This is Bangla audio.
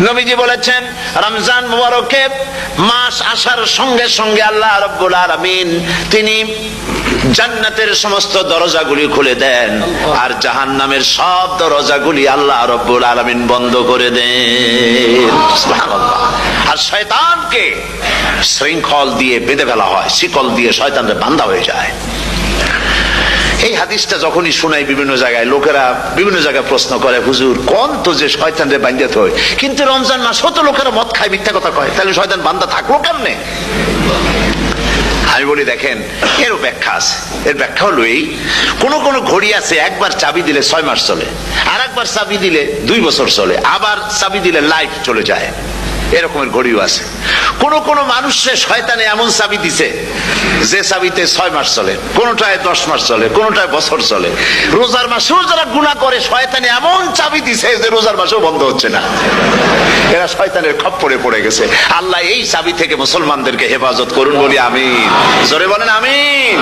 নবীজি বলেছেন রমজান মুবারকে মাস আসার সঙ্গে সঙ্গে আল্লাহ রাব্বুল আলামিন তিনি জান্নাতের সমস্ত দরজাগুলি খুলে দেন আর জাহান্নামের সব দরজাগুলি আল্লাহ রাব্বুল আলামিন বন্ধ করে দেন। সুবহানাল্লাহ। আর শয়তানকে শৃঙ্খল দিয়ে বেঁধে ফেলা হয়, শিকল দিয়ে শয়তানরা বাঁধা হয়ে যায়। এই হাদিসটা যখনই শোনাই বিভিন্ন জায়গায় লোকেরা বিভিন্ন জায়গায় প্রশ্ন করে, হুজুর কোন তো যে শয়তানরে বাঁধতে হয়, কিন্তু রমজান মাস হতো লোকেরা মদ খায়, মিথ্যা কথা কয়, তাহলে শয়তান বান্ধা থাকলো কেমনে? আমি বলি দেখেন, এরও ব্যাখ্যা আছে। এর ব্যাখ্যা হলো এই, কোন কোন ঘড়ি আছে একবার চাবি দিলে 6 মাস চলে, আর একবার চাবি দিলে 2 বছর চলে, আবার চাবি দিলে লাইফ চলে যায়, এরকমের ঘড়িও আছে। কোন কোন মানুষের শয়তানে এমন চাবি দিছে যে চাবিতে 6 মাস চলে, কোনটায় 10 মাস চলে, কোনটায় বছর চলে। রোজার মাসেও যারা গুনাহ করে শয়তানে এমন চাবি দিছে যে রোজার মাসেও বন্ধ হচ্ছে না। এরা শয়তানের খপ্পরে পড়ে গেছে। আল্লাহ এই চাবি থেকে মুসলমানদেরকে হেফাজত করুন বলি আমিন। জোরে বলেন আমিন।